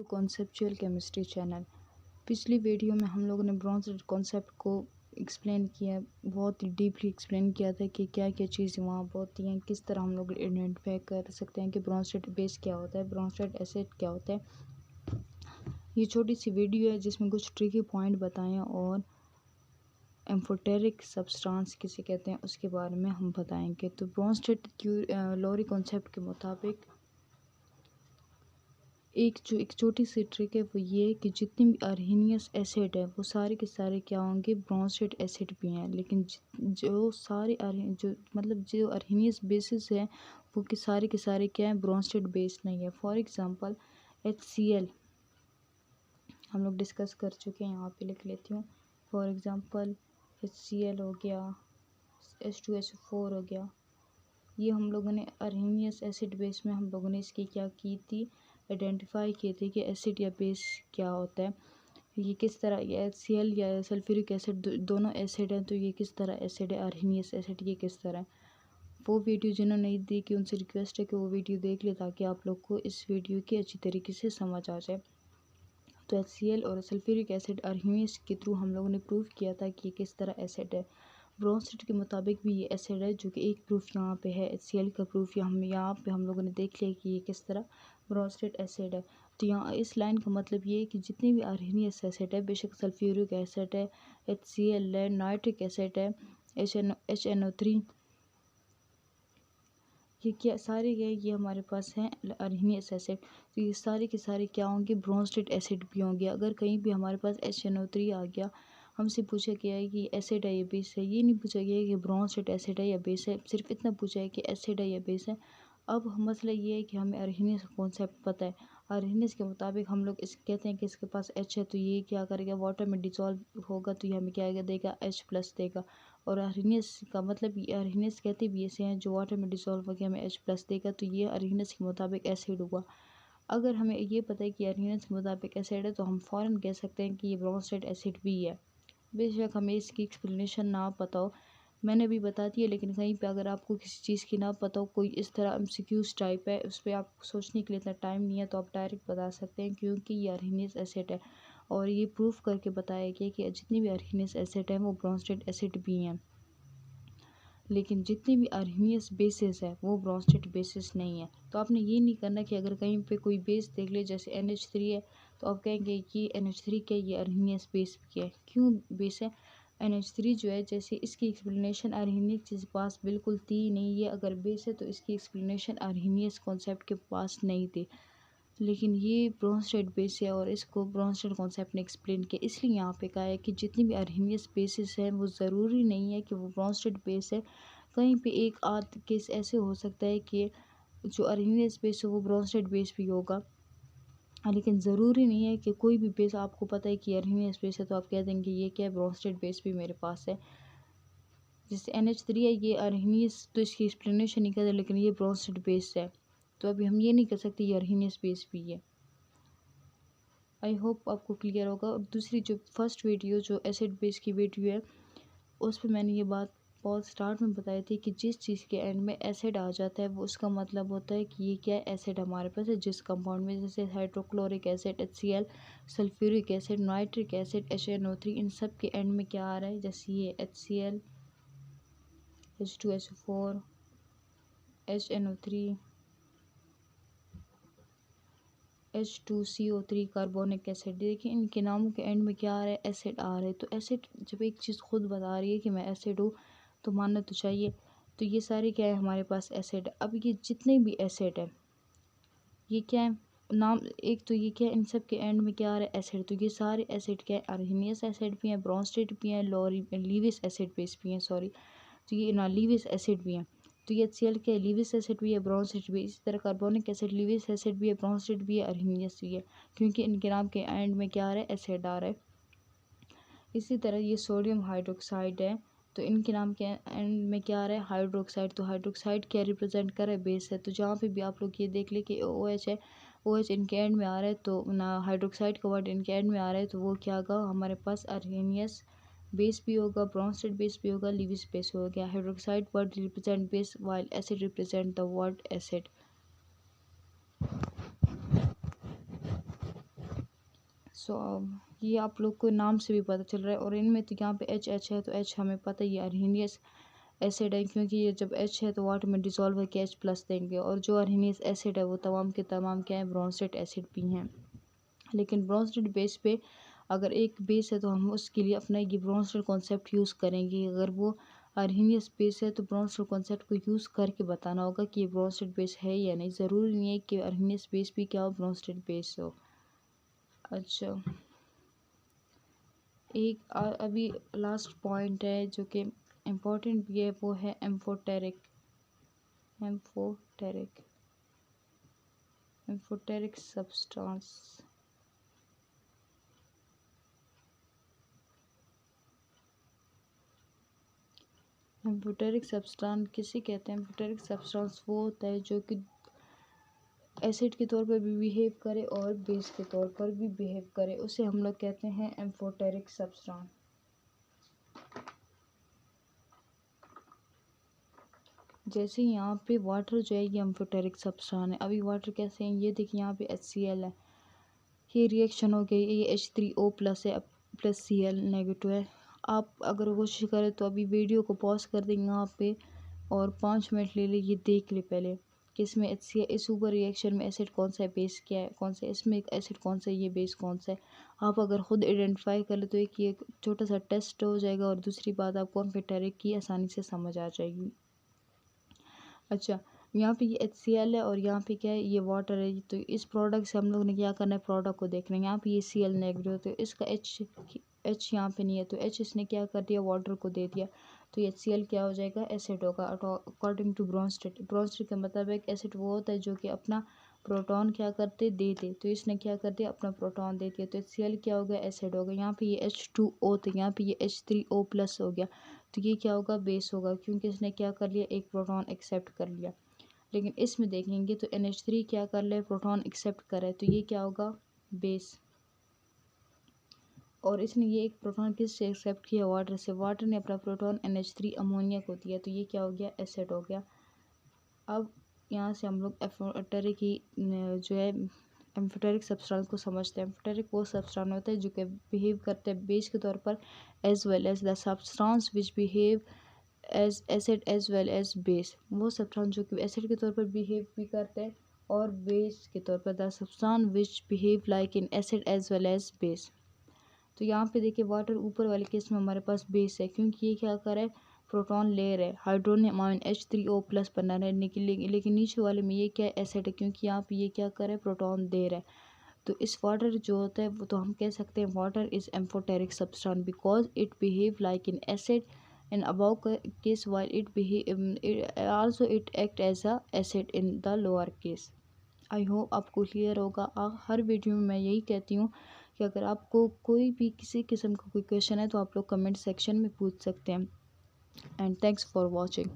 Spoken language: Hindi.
To conceptual chemistry channel. पिछली वीडियो में हम लोगों ने ब्रोंज़ेड कॉन्सेप्ट को एक्सप्लेन किया, बहुत ही डीपली एक्सप्लेन किया था कि क्या क्या चीज़ें वहाँ होती हैं, किस तरह हम लोग आइडेंटिफाई कर सकते हैं कि ब्रोंज़ेड बेस क्या होता है, ब्रोंज़ेड एसिड क्या होता है। ये छोटी सी वीडियो है जिसमें कुछ ट्रिकी पॉइंट बताएं और एम्फोटेरिक सब्सटेंस किसे कहते हैं उसके बारे में हम बताएंगे। तो ब्रोंज़ेड लॉरी कॉन्सेप्ट के मुताबिक एक छोटी सी ट्रिक है, वो ये है कि जितनी भी अर्हीनियस एसिड है वो सारे के सारे क्या होंगे, ब्रोंज़ेड एसिड भी हैं। लेकिन जो सारे जो अर्हीनियस बेसिस हैं वो के सारे क्या हैं, ब्रोंज़ेड बेस नहीं है। फॉर एग्ज़ाम्पल HCl हम लोग डिस्कस कर चुके हैं, यहाँ पे लिख लेती हूँ। फॉर एग्ज़ाम्पल HCl हो गया, H2SO4 हो गया, ये हम लोगों ने अर्हीनियस एसिड बेस में हम लोगों ने इसकी क्या की थी, आइडेंटिफाई किए थे कि एसिड या बेस क्या होता है, ये किस तरह, ये HCl या सल्फ्यूरिक एसिड दोनों एसिड हैं, तो ये किस तरह एसिड है, अर्हीनियस एसिड ये किस तरह है। वो वीडियो जिन्होंने नहीं देखी उनसे रिक्वेस्ट है कि वो वीडियो देख ले ताकि आप लोग को इस वीडियो की अच्छी तरीके से समझ आ जाए। तो HCl और सल्फ्यूरिक एसिड अर्हीनियस के थ्रू हम लोगों ने प्रूव किया था कि ये किस तरह एसिड है। ब्रोंज़ेड के मुताबिक भी ये एसिड है, जो कि एक प्रूफ यहाँ पे है। HCl का प्रूफ यहाँ पे हम लोगों ने देख लिया कि ये किस तरह ब्रोंज़ेड एसिड है। तो यहाँ इस लाइन का मतलब ये है कि जितनी भी अर्हीनियस एसिड है, बेशक सल्फ्यूरिक एसिड है, HCl है, नाइट्रिक एसिड है, HNO3, ये क्या सारे गए, ये हमारे पास हैं अर्हीनियस एसिड। तो ये सारे के सारे क्या होंगे, ब्रोंज़ेड एसिड भी होंगे। अगर कहीं भी हमारे पास HNO3 आ गया, हमसे पूछा गया है कि एसिड है या बेस है, ये नहीं पूछा गया है कि ब्रोंज़ेड एसिड है या बेस है, सिर्फ इतना पूछा है कि एसिड है या बेस है। अब मसला ये है कि हमें अर्हीनियस का कॉन्सेप्ट पता है। अर्हीनियस के मुताबिक हम लोग इस कहते हैं कि इसके पास H है, तो ये क्या करेगा, वाटर में डिसॉल्व होगा, तो ये हमें क्या देगा, H+ देगा। और अर्हीनियस का मतलब, ये अर्हीनियस कहते भी ऐसे हैं, जो वाटर में डिसॉल्व होकर हमें H+ देगा, तो ये अर्हीनियस के मुताबिक एसिड हुआ। अगर हमें ये पता है कि अर्हीनियस के मुताबिक एसिड है, तो हम फ़ौरन कह सकते हैं कि ये ब्रोंज़ेड एसिड भी है। बेशक हमें इसकी एक्सप्लेनेशन ना पता हो, मैंने भी बता दी है, लेकिन कहीं पे अगर आपको किसी चीज़ की ना पता हो, कोई इस तरह MCQs टाइप है, उस पर आपको सोचने के लिए इतना टाइम नहीं है, तो आप डायरेक्ट बता सकते हैं क्योंकि ये अर्हीनियस एसिड है। और ये प्रूफ करके बताया गया कि जितनी भी अर्हीनियस एसिड हैं वो ब्रोंज़ेड एसिड भी हैं। लेकिन जितनी भी अर्हीनियस बेसिस है वो ब्रोंज़ेड बेसिस नहीं है। तो आपने ये नहीं करना कि अगर कहीं पे कोई बेस देख ले, जैसे NH3 है, तो आप कहेंगे कि NH3 क्या, ये अर्हीनियस बेस क्या है। क्यों बेस है? NH3 जो है, जैसे इसकी एक्सप्लेनेशन अर्हीनियस के पास बिल्कुल थी नहीं, ये अगर बेस है तो इसकी एक्सप्लेनेशन अर्हीनियस कॉन्सेप्ट के पास नहीं थी। लेकिन ये ब्रोंज़ेड बेस है और इसको ब्रोंज़ेड कॉन्सेप्ट ने एक्सप्लेन किया, इसलिए यहाँ पे कहा है कि जितनी भी अर्हीनियस बेसिस हैं वो ज़रूरी नहीं है कि वो ब्रोंज़ेड बेस है। कहीं पे एक आध केस ऐसे हो सकता है कि जो अर्हीनियस बेस है वो ब्रोंज़ेड बेस भी होगा, लेकिन ज़रूरी नहीं है कि कोई भी बेस, आपको पता है कि अर्हीनियस बेस है तो आप कह देंगे ये क्या है, ब्रोंज़ेड बेस भी मेरे पास है। जैसे NH3 है, ये अर्हीनियस, तो इसकी एक्सप्लेनेशन नहीं करते, लेकिन ये ब्रोंज़ेड बेस है, तो अभी हम ये नहीं कर सकते ये अर्हीनियस बेस भी है। आई होप आपको क्लियर होगा। और दूसरी जो फर्स्ट वीडियो जो एसिड बेस की वीडियो है, उस पर मैंने ये बात बहुत स्टार्ट में बताई थी कि जिस चीज़ के एंड में एसिड आ जाता है वो उसका मतलब होता है कि ये क्या है, एसिड हमारे पास है। जिस कंपाउंड में, जैसे hydrochloric acid HCl, sulphuric acid, nitric acid HNO3, इन सब के एंड में क्या आ रहा है, जैसे ये HCl, H2SO4, HNO3, H2CO3, carbonic acid. देखिए इनके नामों के एंड में क्या आ रहा है, एसिड आ रहा है। तो एसिड, जब एक चीज़ खुद बता रही है कि मैं एसिड हूँ, तो मानना तो चाहिए। तो ये सारे क्या है, हमारे पास एसिड। अब ये जितने भी एसिड है, ये क्या है, नाम एक तो ये क्या है, इन सब के एंड में क्या आ रहा है, एसिड। तो ये सारे एसिड क्या है, अर्हीनियस एसिड भी हैं, ब्रोंज़ेड भी हैं, लीविस एसिड बेस भी हैं, सॉरी, तो ये ना लीविस एसिड भी हैं। तो ये HCl क्या है, लीविस एसिड भी है, ब्रोंज़ेड भी। इसी तरह कार्बोनिक एसिड लीविस एसिड भी है, ब्रोंज़ेड भी है, अर्हीनियस भी है, क्योंकि इनके नाम के एंड में क्या आ रहा है, एसिड आ रहा है। इसी तरह ये सोडियम हाइड्रोक्साइड है, तो इनके नाम के एंड में क्या आ रहा है, हाइड्रोक्साइड। तो हाइड्रोक्साइड क्या रिप्रेजेंट कर रहा है, बेस है। तो जहाँ पे भी आप लोग ये देख ले कि OH है, OH इनके एंड में आ रहा है, तो ना हाइड्रोक्साइड का वर्ड इनके एंड में आ रहा है, तो वो क्या होगा, हमारे पास अर्हीनियस बेस भी होगा, ब्रोंज़ेड बेस भी होगा, लीविस बेस हो गया। Hydroxide word represent base, while acid represent the word acid. So ये आप लोग को नाम से भी पता चल रहा है। और इनमें तो यहाँ पे एच है, तो एच हमें पता ही है अरहीनियस एसिड है, क्योंकि ये जब एच है तो वाटर में डिसॉल्व है कि एच प्लस देंगे। और जो अरहीनियस एसिड है वो तमाम के तमाम क्या है, ब्रोंस्टेड एसिड भी हैं। लेकिन ब्रोंस्टेड बेस पे अगर एक बेस है तो हम उसके लिए अपना ये ब्रोंस्टेड कॉन्सेप्ट यूज़ करेंगे। अगर वो अरहीनियस बेस है तो ब्रोंस्टेड कॉन्सेप्ट को यूज़ करके बताना होगा कि ये ब्रोंस्टेड बेस है या नहीं। ज़रूरी नहीं है कि अरहीनियस बेस भी क्या हो, ब्रोंस्टेड बेस हो। अच्छा, एक अभी लास्ट पॉइंट है जो कि इम्पोर्टेंट भी है, वो है एम्फोटेरिक सब्सटेंस। एम्फोटेरिक सब्सटेंस किसे कहते हैं? एम्फोटेरिक सब्सटेंस वो होता है जो कि एसिड के तौर पर भी बिहेव करे और बेस के तौर पर भी बिहेव करे, उसे हम लोग कहते हैं एम्फोटेरिक सब्सटेंस। जैसे यहाँ पे वाटर जो है ये एम्फोटेरिक सब्सटेंस है। अभी वाटर कैसे हैं, ये देखिए यहाँ पे HCl है, ये रिएक्शन हो गई, ये H3O प्लस है प्लस Cl नेगेटिव है। आप अगर कोशिश करें तो अभी वीडियो को पॉज कर देंगे यहाँ पे और 5 मिनट ले ले, ये देख ले पहले कि इसमें HCl, इस ऊपर रिएक्शन में एसिड कौन सा है, बेस क्या है, कौन सा इसमें एक एसिड कौन सा है, ये बेस कौन सा है। आप अगर ख़ुद आइडेंटिफाई कर ले तो एक छोटा सा टेस्ट हो जाएगा, और दूसरी बात आपको एम्फोटेरिक की आसानी से समझ आ जाएगी। अच्छा, यहाँ पे ये HCl है और यहाँ पे क्या है, ये वाटर है। तो इस प्रोडक्ट से हम लोग ने क्या करना है, प्रोडक्ट को देखना है। यहाँ पे ये Cl नेगेटिव, तो इसका H यहाँ पे नहीं है, तो H इसने क्या कर दिया, वाटर को दे दिया। तो ये HCl क्या हो जाएगा, एसिड होगा अकॉर्डिंग टू ब्रोंस्टेड। ब्रोंस्टेड का मतलब है एसिड वो होता है जो कि अपना प्रोटॉन क्या करते, दे दे। तो इसने क्या कर दिया, अपना प्रोटॉन दे दिया, तो HCl क्या हो गया, एसिड हो गया। यहाँ पे ये H2O, तो यहाँ पे ये H3O प्लस हो गया, तो ये क्या होगा, बेस होगा, क्योंकि इसने क्या कर लिया, एक प्रोटॉन एक्सेप्ट कर लिया। लेकिन इसमें देखेंगे तो NH3 क्या कर ले, प्रोटॉन एक्सेप्ट करे, तो ये क्या होगा, बेस। और इसने ये एक प्रोटॉन किस से एक्सेप्ट किया, वाटर से। वाटर ने अपना प्रोटॉन NH3 अमोनिया को दिया, तो ये क्या हो गया, एसिड हो गया। अब यहाँ से हम लोग एम्फोटेरिक की जो है एम्फोटेरिक सब्सटेंस को समझते हैं। एम्फोटेरिक वो सब्सटेंस होता है जो कि बिहेव करते हैं बेस के तौर पर, as well as the substance which behave as acid as well as base. वो सब्सटेंस जो कि एसिड के तौर पर बिहेव भी करते हैं और बेस के तौर पर, the substance which behave like in acid as well as base. तो यहाँ पे देखिए वाटर ऊपर वाले केस में हमारे पास बेस है, क्योंकि ये क्या कर रहा है, प्रोटॉन ले रहा है, हाइड्रोजन आयन H3O प्लस बना रहने के लिए। लेकिन नीचे वाले में ये क्या है, एसिड है, क्योंकि यहाँ पे ये क्या कर रहा है, प्रोटॉन दे रहा है। तो इस वाटर जो होता है वो तो हम कह सकते हैं water is amphoteric substance because it behave like in acid in above case while it behave also it act as a acid in the lower case। I hope आपको क्लियर होगा। हर वीडियो में मैं यही कहती हूँ कि अगर आपको कोई भी किसी किस्म का कोई क्वेश्चन है तो आप लोग कमेंट सेक्शन में पूछ सकते हैं। And thanks for watching.